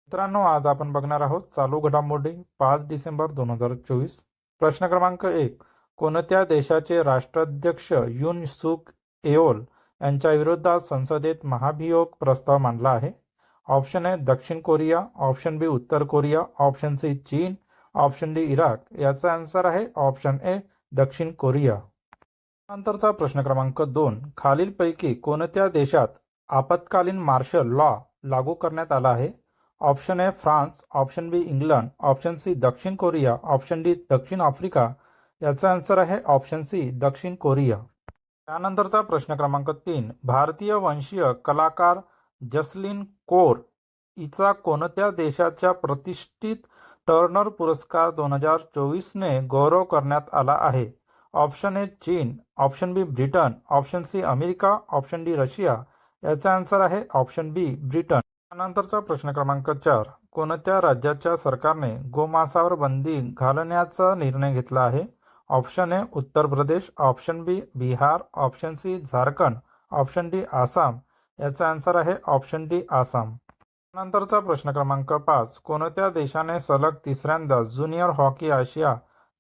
मित्रांनो, आज आपण बघणार आहोत चालू घडामोडी 5 डिसेंबर 2024. प्रश्न क्रमांक 1. कोणत्या देशाचे राष्ट्राध्यक्ष युन सुक येओल यांच्या विरोधात संसदेत महाभियोग प्रस्ताव मांडला आहे? ऑप्शन ए दक्षिण कोरिया, ऑप्शन बी उत्तर कोरिया, ऑप्शन सी चीन, ऑप्शन डी इराक. याचा आन्सर आहे ऑप्शन ए दक्षिण कोरिया. नंतरचा प्रश्न क्रमांक 2. खालीलपैकी कोणत्या देशात आपत्कालीन मार्शल लॉ लागू करण्यात आला आहे? Option A France, option B England, option C दक्षिण कोरिया, ऑप्शन डी दक्षिण आफ्रिका. याचा आन्सर आहे ऑप्शन सी दक्षिण कोरिया. त्यानंतरचा प्रश्न क्रमांक 3. भारतीय वंशीय कलाकार जसलीन कौर हिचा कोणत्या देशाच्या प्रतिष्ठित टर्नर पुरस्कार 2024 ने गौरव करण्यात आला आहे? ऑप्शन ए चीन, option B Britain, option C America, option D Russia. याचा आन्सर आहे ऑप्शन बी ब्रिटन. त्यानंतरचा प्रश्न क्रमांक 4. कोणत्या राज्याच्या सरकारने गोमांसावर बंदी घालण्याचा निर्णय घेतला आहे? Option A Uttar Pradesh, option B Bihar, option C Jharkhand, option D Assam. याचा आन्सर आहे ऑप्शन डी आसाम. नंतरचा प्रश्न क्रमांक 5. कोणत्या देशाने सलग तिसऱ्यांदा ज्युनियर हॉकी आशिया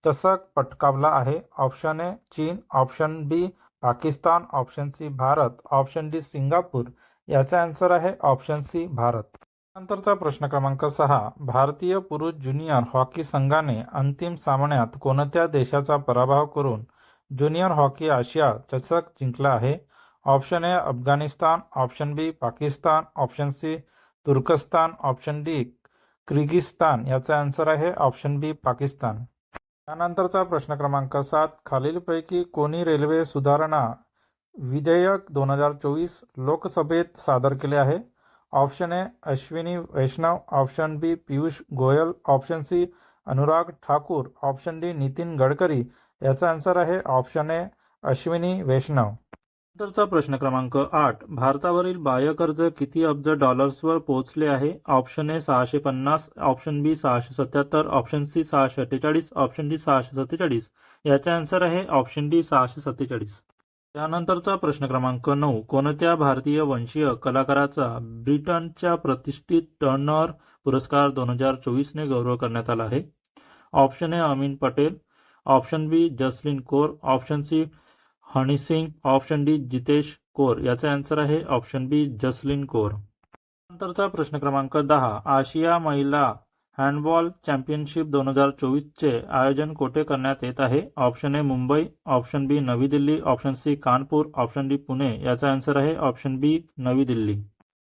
चषक पटकावला आहे? ऑप्शन ए चीन, option B Pakistan, option C Bharat, option D Singapore. याचा आन्सर आहे ऑप्शन सी भारत. नंतरचा प्रश्न क्रमांक 6. भारतीय पुरुष ज्युनियर हॉकी संघाने अंतिम सामन्यात कोणत्या देशाचा पराभव करून ज्युनियर हॉकी आशिया चषक जिंकला आहे? Option A Afghanistan, option B Pakistan, option C तुर्कस्तान, ऑप्शन डी किर्गिस्तान. याचा आन्सर आहे ऑप्शन बी पाकिस्तान. त्यानंतरचा प्रश्न क्रमांक 7. खालीलपैकी कोणी रेल्वे सुधारणा विधेयक 2024 लोकसभेत सादर केले आहे? Option A Ashwini Vaishnaw, option B Piyush Goyal, option C Anurag Thakur, option D Nitin Gadkari. याचा आन्सर आहे ऑप्शन ए अश्विनी वैष्णव. नंतरचा प्रश्न क्रमांक 8. भारतावरील बाह्य कर्ज किती अब्ज डॉलर्सवर पोहोचले आहे? Option A 650, option B 677, option C 648, option D 647. याचा आन्सर आहे ऑप्शन डी 647. त्यानंतरचा प्रश्न क्रमांक 9. कोणत्या भारतीय वंशीय कलाकाराचा ब्रिटनच्या प्रतिष्ठित टर्नर पुरस्कार 2024 ने गौरव करण्यात आला आहे? Option A Amin Patel, option B Jasleen Kaur, option C Honey Singh, option D Jitesh Kaur. याचा आन्सर आहे ऑप्शन बी जसलीन कौर. नंतरचा प्रश्न क्रमांक 10. आशिया महिला हँडबॉल चॅम्पियनशिप 2024 चे आयोजन कोठे करण्यात येत आहे? Option A Mumbai, option B नवी Delhi, option C Kanpur, option D Pune. याचा आन्सर आहे ऑप्शन बी नवी दिल्ली.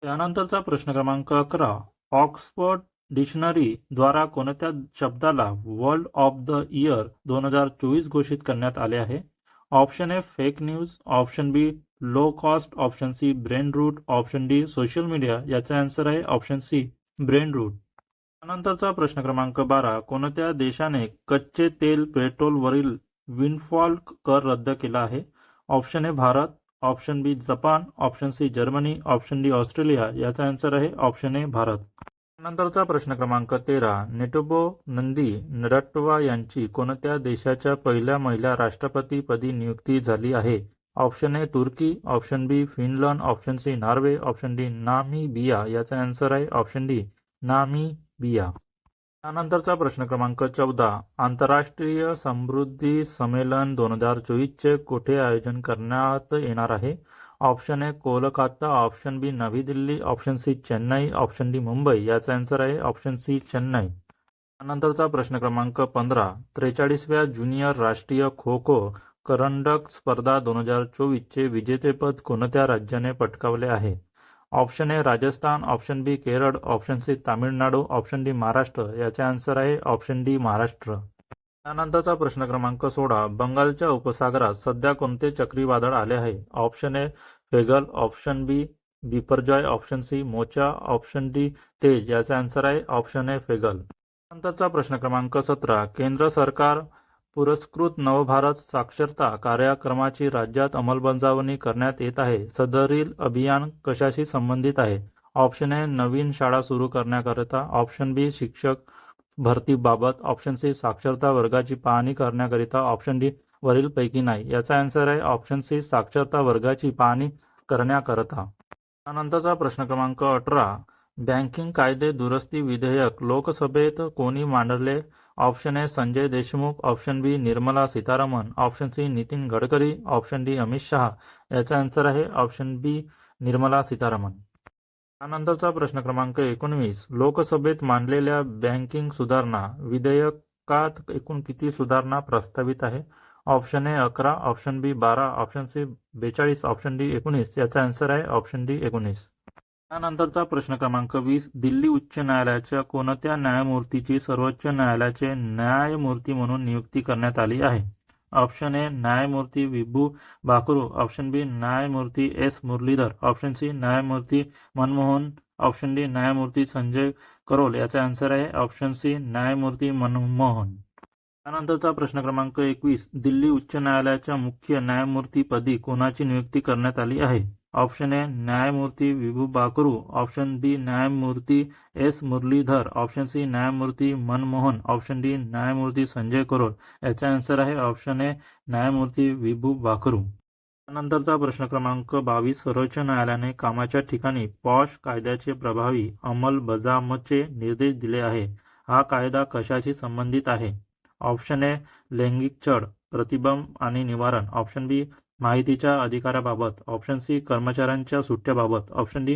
त्यानंतरचा प्रश्न क्रमांक 11. ऑक्सफर्ड डिक्शनरी द्वारा कोणत्या शब्दाला वर्ल्ड ऑफ द इयर 2024 घोषित करण्यात आले आहे? Option A fake news, option B low cost, option C brain rot, option D social media. याचा आन्सर आहे ऑप्शन सी ब्रेन रूट. त्यानंतरचा प्रश्न क्रमांक 12. कोणत्या देशाने कच्चे तेल पेट्रोलवरील विंडफॉल कर रद्द केला आहे? Option A Bharat, option B Japan, option C Germany, option D Australia. याचा आन्सर आहे ऑप्शन ए भारत. नंतरचा प्रश्न क्रमांक 13. नेटुंबो नंदी नरट्टवा यांची कोणत्या देशाच्या पहिल्या महिला राष्ट्रपतीपदी नियुक्ती झाली आहे? ऑप्शन ए तुर्की, option B Finland, option C Norway, option D Namibia. याचा आन्सर आहे ऑप्शन डी नामिबिया. त्यानंतरचा प्रश्न क्रमांक 14. आंतरराष्ट्रीय समृद्धी संमेलन 2024 चे कोठे आयोजन करण्यात येणार आहे? Option A Kolkata, option B नवी Delhi, option C Chennai, option D Mumbai. याचा आन्सर आहे ऑप्शन सी चेन्नई. त्यानंतरचा प्रश्न क्रमांक 15. 43व्या ज्युनियर राष्ट्रीय खो खो करंडक स्पर्धा 2024 चे विजेतेपद कोणत्या राज्याने पटकावले आहे? Option A Rajasthan, option B Kerala, option C Tamil Nadu, option D Maharashtra. याचे आन्सर आहे ऑप्शन डी महाराष्ट्र. त्यानंतरचा प्रश्न क्रमांक 16. बंगालच्या उपसागरात सध्या कोणते चक्रीवादळ आले आहे? Option A Fengal, option B Biparjoy, option C Mocha, option D Tej. याचे आन्सर आहे ऑप्शन ए फेगल. नंतरचा प्रश्न क्रमांक 17. केंद्र सरकार पुरस्कृत नवभारत साक्षरता कार्यक्रमाची राज्यात अंमलबजावणी करण्यात येत आहे. सदरील अभियान कशाशी संबंधित आहे? ऑप्शन ए नवीन शाळा सुरू करण्याकरिता, ऑप्शन बी शिक्षक भरतीबाबत, ऑप्शन सी साक्षरता वर्गाची पाहणी करण्याकरिता, ऑप्शन डी वरील पैकी नाही. याचा आन्सर आहे ऑप्शन सी साक्षरता वर्गाची पाहणी करण्याकरता. त्यानंतरचा प्रश्न क्रमांक 18. बँकिंग कायदे दुरुस्ती विधेयक लोकसभेत कोणी मांडले? Option A Sanjay Deshmukh, option B Nirmala Sitharaman, option C Nitin Gadkari, option D Amit Shah. याचा आन्सर आहे ऑप्शन बी निर्मला सीतारामन. त्यानंतरचा प्रश्न क्रमांक 19. लोकसभेत मांडलेल्या बँकिंग सुधारणा विधेयकात एकूण किती सुधारणा प्रस्तावित आहे? Option A 11, option B 12, option C 42, option D 19. याचा आन्सर आहे ऑप्शन डी 19. त्यानंतरचा प्रश्न क्रमांक 20. दिल्ली उच्च न्यायालयाच्या कोणत्या न्यायमूर्तीची सर्वोच्च न्यायालयाचे न्यायमूर्ती म्हणून नियुक्ती करण्यात आली आहे? ऑप्शन ए न्यायमूर्ती विभू बाकरू, ऑप्शन बी न्यायमूर्ती एस मुरलीधर, ऑप्शन सी न्यायमूर्ती मनमोहन, ऑप्शन डी न्यायमूर्ती संजय करोल. याचा आन्सर आहे ऑप्शन सी न्यायमूर्ती मनमोहन. त्यानंतरचा प्रश्न क्रमांक 21. दिल्ली उच्च न्यायालयाच्या मुख्य न्यायमूर्तीपदी कोणाची नियुक्ती करण्यात आली आहे? ऑप्शन ए न्यायमूर्ती विभू बाकरू, ऑप्शन बी न्यायमूर्ती एस मुरलीधर, ऑप्शन सी न्यायमूर्ती मनमोहन, ऑप्शन डी न्यायमूर्ती संजय करोल. याचा आन्सर आहे ऑप्शन ए न्यायमूर्ती विभू बाकरू. त्यानंतरचा प्रश्न क्रमांक 22. सर्वोच्च न्यायालयाने कामाच्या ठिकाणी पॉश कायद्याचे प्रभावी अंमलबजावणीचे निर्देश दिले आहे. हा कायदा कशाशी संबंधित आहे? ऑप्शन ए लैंगिक छळ, प्रतिबंध आणि निवारण, ऑप्शन बी माहितीच्या अधिकाराबाबत, ऑप्शन सी कर्मचाऱ्यांच्या सुट्ट्याबाबत, ऑप्शन डी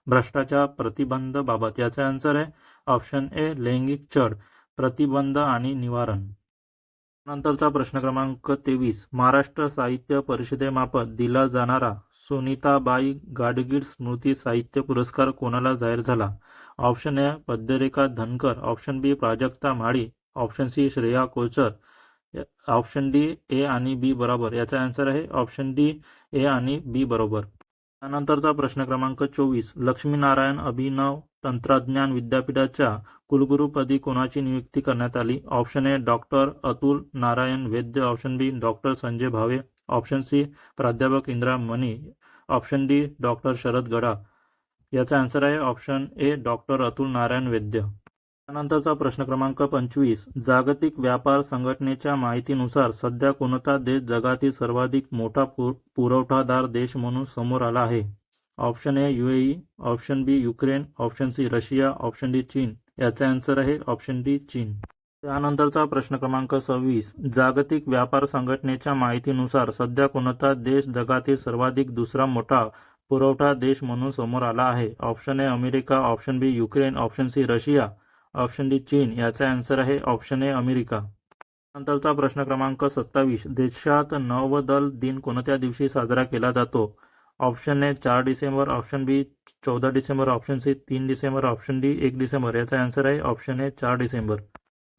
भ्रष्टाचार प्रतिबंधाबाबत. याचा आन्सर आहे ऑप्शन ए लैंगिक छळ, प्रतिबंध आणि निवारण. नंतरचा प्रश्न क्रमांक 23. महाराष्ट्र साहित्य परिषदेमार्फत दिला जाणारा सुनीताबाई गाडगीळ स्मृती साहित्य पुरस्कार कोणाला जाहीर झाला? Option A Padyarekha Dhankar, option B Prajakta Mali, option C Shreya Kochhar, option D A आणि बी बरोबर. याचा आन्सर आहे ऑप्शन डी ए आणि बी बरोबर. त्यानंतरचा प्रश्न क्रमांक 24. लक्ष्मीनारायण अभिनव तंत्रज्ञान विद्यापीठाच्या कुलगुरूपदी कोणाची नियुक्ती करण्यात आली? Option A doctor Atul Narayan Vaidya, option B doctor Sanjay Bhave, option C प्राध्यापक Indira Mani, option D doctor Sharad Gada. याचा आन्सर आहे option A doctor Atul Narayan Vaidya. त्यानंतरचा प्रश्न क्रमांक 25. जागतिक व्यापार संघटनेच्या माहितीनुसार सध्या कोणता देश जगातील सर्वाधिक मोठा पुरवठादार देश म्हणून समोर आला आहे? Option A UAE, option B Ukraine, option C Russia, option D चीन. याचा आन्सर आहे ऑप्शन डी चीन. त्यानंतरचा प्रश्न क्रमांक 26. जागतिक व्यापार संघटनेच्या माहितीनुसार सध्या कोणता देश जगातील सर्वाधिक दुसरा मोठा पुरवठा देश म्हणून समोर आला आहे? Option A America, option B Ukraine, option C Russia, option D चीन. याचा आन्सर आहे ऑप्शन ए अमेरिका. नंतरचा प्रश्न क्रमांक 27. देशात नौदल दिन कोणत्या दिवशी साजरा केला जातो? Option A 4 December, option B 14 December, option C 3 December, option D 1 December. याचा आन्सर आहे ऑप्शन ए 4 डिसेंबर.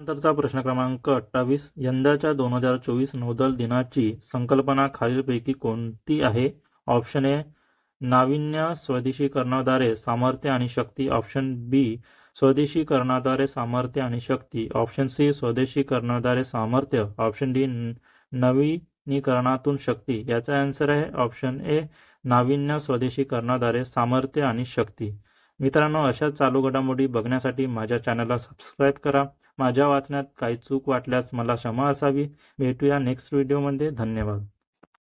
नंतरचा प्रश्न क्रमांक 28. यंदाच्या 2024 नौदल दिनाची संकल्पना खालीलपैकी कोणती आहे? ऑप्शन ए नाविन्य स्वदेशीकरणाद्वारे सामर्थ्य आणि शक्ती, ऑप्शन बी स्वदेशीकरणाद्वारे सामर्थ्य आणि शक्ती, ऑप्शन सी स्वदेशीकरणाद्वारे सामर्थ्य, ऑप्शन डी नवीनीकरणातून शक्ती. याचा आन्सर आहे ऑप्शन ए नाविन्य स्वदेशीकरणाद्वारे सामर्थ्य आणि शक्ती. मित्रांनो, अशा चालू घडामोडी बघण्यासाठी माझ्या चॅनलला सबस्क्राईब करा. माझ्या वाचण्यात काही चूक वाटल्यास मला क्षमा असावी. भेटूया नेक्स्ट व्हिडिओमध्ये. धन्यवाद.